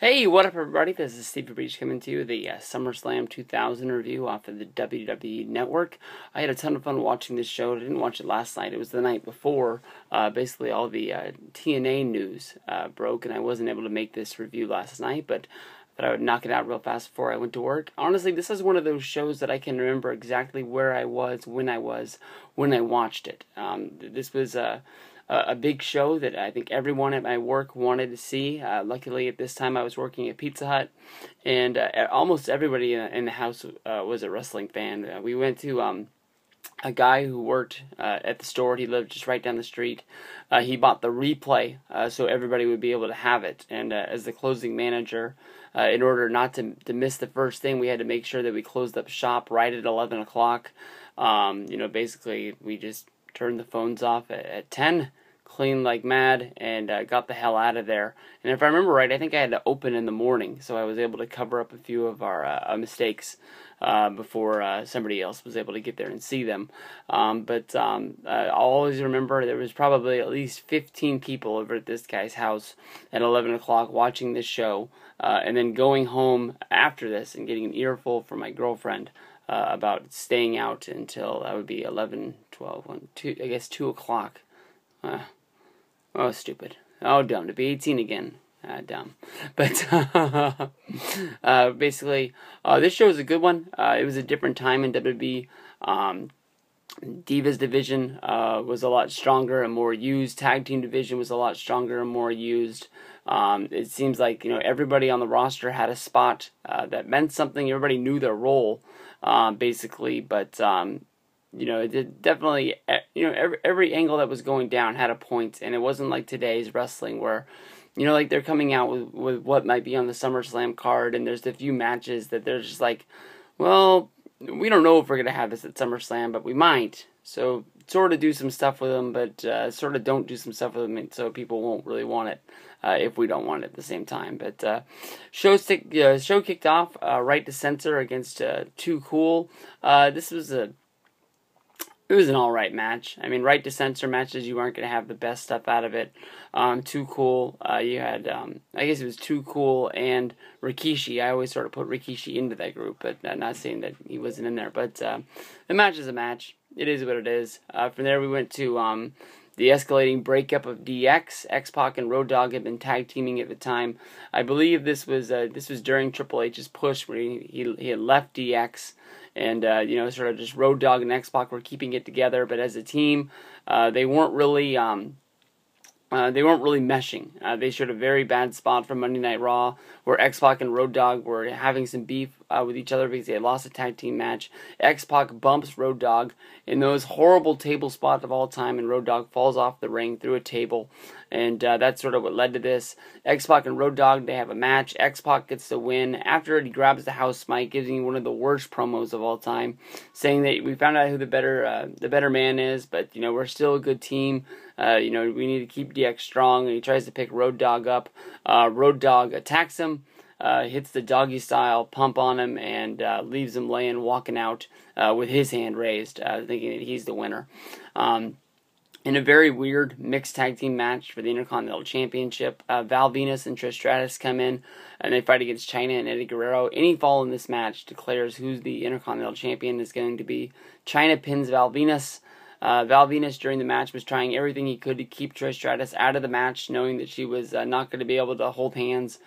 Hey, what up everybody? This is Steve Breach coming to you, the SummerSlam 2000 review off of the WWE Network. I had a ton of fun watching this show. I didn't watch it last night. It was the night before. Basically all the TNA news broke, and I wasn't able to make this review last night, but I thought I would knock it out real fast before I went to work. Honestly, this is one of those shows that I can remember exactly where I was, when I watched it. This was a big show that I think everyone at my work wanted to see. Luckily, at this time, I was working at Pizza Hut, and almost everybody in the house was a wrestling fan. We went to a guy who worked at the store. He lived just right down the street. He bought the replay so everybody would be able to have it. And as the closing manager, in order not to miss the first thing, we had to make sure that we closed up shop right at 11 o'clock. Basically, we just turned the phones off at 10, cleaned like mad, and got the hell out of there. And if I remember right, I think I had to open in the morning, so I was able to cover up a few of our mistakes before somebody else was able to get there and see them. I'll always remember there was probably at least 15 people over at this guy's house at 11 o'clock watching this show, and then going home after this and getting an earful from my girlfriend about staying out until that would be 11, 12, 1, 2, I guess 2 o'clock. Oh, stupid. Oh, dumb. To be 18 again. Dumb. But basically, this show is a good one. It was a different time in WWE. Divas division was a lot stronger and more used. Tag team division was a lot stronger and more used. It seems like everybody on the roster had a spot that meant something. Everybody knew their role, basically. But it did definitely. Every angle that was going down had a point, and it wasn't like today's wrestling where, like they're coming out with what might be on the SummerSlam card, and there's a few matches that they're just like, well, we don't know if we're going to have this at SummerSlam, but we might. So sort of do some stuff with them, but sort of don't do some stuff with them, so people won't really want it if we don't want it at the same time. But show kicked off right to censor against Too Cool. It was an alright match. I mean, right to censor matches, you aren't going to have the best stuff out of it. Too Cool, you had, I guess it was Too Cool and Rikishi. I always sort of put Rikishi into that group, but not saying that he wasn't in there. But the match is a match. It is what it is. From there, we went to the escalating breakup of DX. X-Pac and Road Dogg had been tag teaming at the time. I believe this was during Triple H's push where he had left DX. And, sort of just Road Dogg and X-Pac were keeping it together. But as a team, they weren't really meshing. They showed a very bad spot from Monday Night Raw where X-Pac and Road Dogg were having some beef with each other because they had lost a tag team match. X-Pac bumps Road Dogg in those horrible table spots of all time, and Road Dogg falls off the ring through a table. And that's sort of what led to this. X-Pac and Road Dogg, they have a match. X-Pac gets the win. After it, he grabs the house mic, gives me one of the worst promos of all time, saying that we found out who the better man is, but we're still a good team. We need to keep DX strong. And he tries to pick Road Dogg up. Road Dogg attacks him, hits the doggy style pump on him, and leaves him laying, walking out with his hand raised, thinking that he's the winner. In a very weird mixed tag team match for the Intercontinental Championship, Val Venus and Trish Stratus come in, and they fight against Chyna and Eddie Guerrero. Any fall in this match declares who's the Intercontinental Champion is going to be. Chyna pins Val Venus. Val Venus during the match was trying everything he could to keep Trish Stratus out of the match, knowing that she was not going to be able to hold hands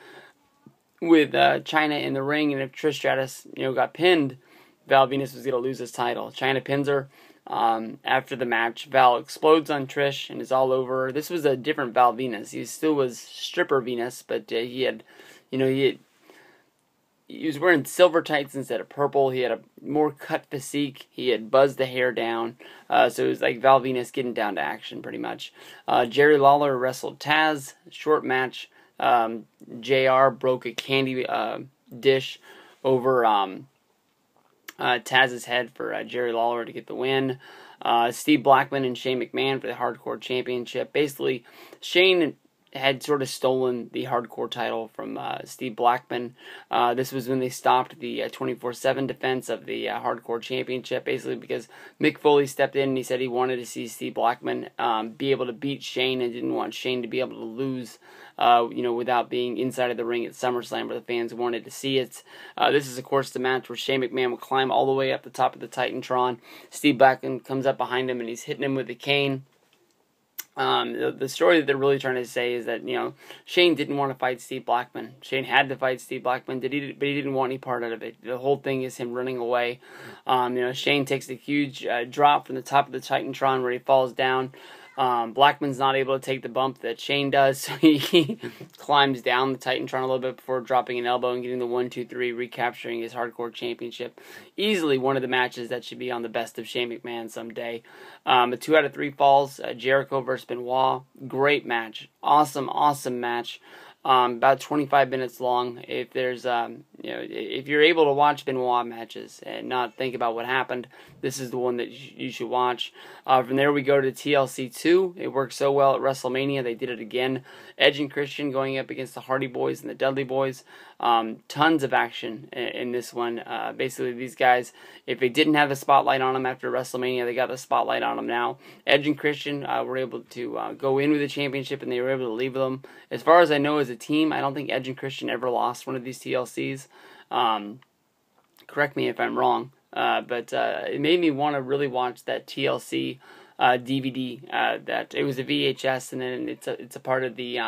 with Chyna in the ring, and if Trish Stratus got pinned, Val Venus was going to lose his title. Chyna pins her. After the match, Val explodes on Trish and is all over her. This was a different Val Venus. He still was stripper Venus, but he was wearing silver tights instead of purple. He had a more cut physique. He had buzzed the hair down. So it was like Val Venus getting down to action pretty much. Jerry Lawler wrestled Taz. Short match. JR broke a candy dish over Taz's head for Jerry Lawler to get the win. Steve Blackman and Shane McMahon for the Hardcore Championship. Basically, Shane had sort of stolen the hardcore title from Steve Blackman. This was when they stopped the 24/7 defense of the hardcore championship, basically because Mick Foley stepped in and he said he wanted to see Steve Blackman be able to beat Shane and didn't want Shane to be able to lose, without being inside of the ring at SummerSlam where the fans wanted to see it. This is, of course, the match where Shane McMahon will climb all the way up the top of the Titantron. Steve Blackman comes up behind him and he's hitting him with a cane. The story that they're really trying to say is that, Shane didn't want to fight Steve Blackman. Shane had to fight Steve Blackman, but he didn't want any part out of it. The whole thing is him running away. Shane takes a huge drop from the top of the Titantron where he falls down. Blackman's not able to take the bump that Shane does, so he climbs down the Titantron a little bit before dropping an elbow and getting the 1-2-3, recapturing his hardcore championship. Easily one of the matches that should be on the Best of Shane McMahon someday. A 2 out of 3 falls, Jericho versus Benoit. Great match. Awesome match. About 25 minutes long. If there's, if you're able to watch Benoit matches and not think about what happened, this is the one that you should watch. From there we go to TLC 2. It worked so well at WrestleMania, they did it again. Edge and Christian going up against the Hardy Boys and the Dudley Boys. Tons of action in this one. Basically, these guys, if they didn't have the spotlight on them after WrestleMania, they got the spotlight on them now. Edge and Christian were able to go in with the championship, and they were able to leave them. As far as I know, as a team, I don't think Edge and Christian ever lost one of these TLCs. Correct me if I'm wrong, but it made me want to really watch that TLC DVD. That it was a VHS, and then it's a part of the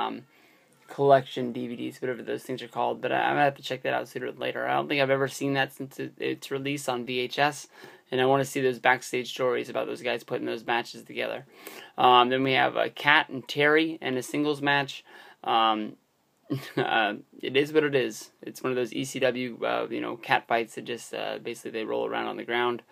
collection DVDs, whatever those things are called. But I'm gonna have to check that out sooner or later. I don't think I've ever seen that since its release on VHS, and I want to see those backstage stories about those guys putting those matches together. Then we have Kat and Terry in a singles match. It is what it is. It's one of those ECW, cat fights that just basically they roll around on the ground.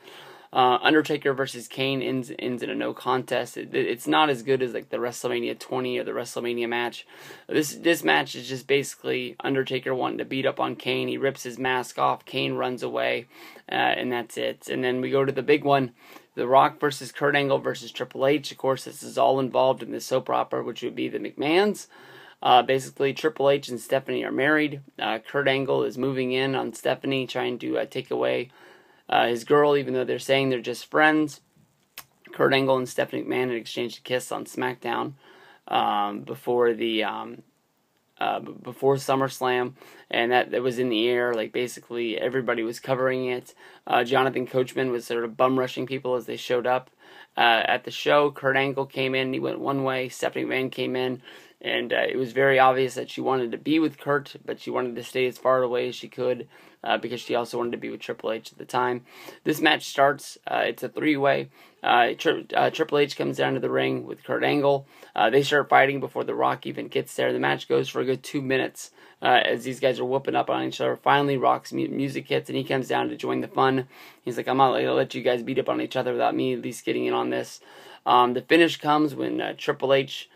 Undertaker versus Kane ends in a no contest. It's not as good as like the WrestleMania 20 or the WrestleMania match. This match is just basically Undertaker wanting to beat up on Kane. He rips his mask off. Kane runs away, and that's it. And then we go to the big one. The Rock versus Kurt Angle versus Triple H. Of course, this is all involved in the soap opera, which would be the McMahons. Basically, Triple H and Stephanie are married. Kurt Angle is moving in on Stephanie, trying to take away his girl, even though they're saying they're just friends. Kurt Angle and Stephanie McMahon had exchanged a kiss on SmackDown before SummerSlam, and that was in the air. Like basically, everybody was covering it. Jonathan Coachman was sort of bum rushing people as they showed up at the show. Kurt Angle came in, he went one way. Stephanie McMahon came in. And it was very obvious that she wanted to be with Kurt, but she wanted to stay as far away as she could because she also wanted to be with Triple H at the time. This match starts. It's a three-way. Triple H comes down to the ring with Kurt Angle. They start fighting before The Rock even gets there. The match goes for a good 2 minutes as these guys are whooping up on each other. Finally, Rock's music hits, and he comes down to join the fun. He's like, I'm not going to let you guys beat up on each other without me at least getting in on this. The finish comes when Triple H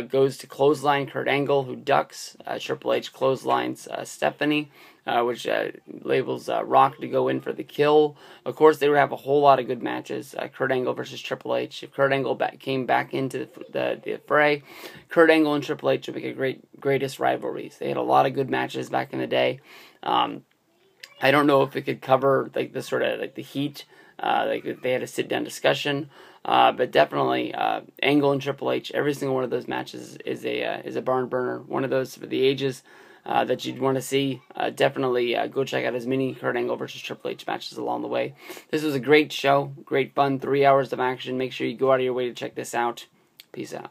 goes to clothesline Kurt Angle, who ducks. Triple H clotheslines Stephanie, which labels Rock to go in for the kill. Of course, they would have a whole lot of good matches. Kurt Angle versus Triple H. If Kurt Angle came back into the fray, Kurt Angle and Triple H would make a greatest rivalries. They had a lot of good matches back in the day. I don't know if it could cover like the sort of like the heat. Like they had a sit-down discussion, but definitely Angle and Triple H. Every single one of those matches is a barn burner. One of those for the ages that you'd want to see. Definitely go check out as many Kurt Angle versus Triple H matches along the way. This was a great show, great fun, 3 hours of action. Make sure you go out of your way to check this out. Peace out.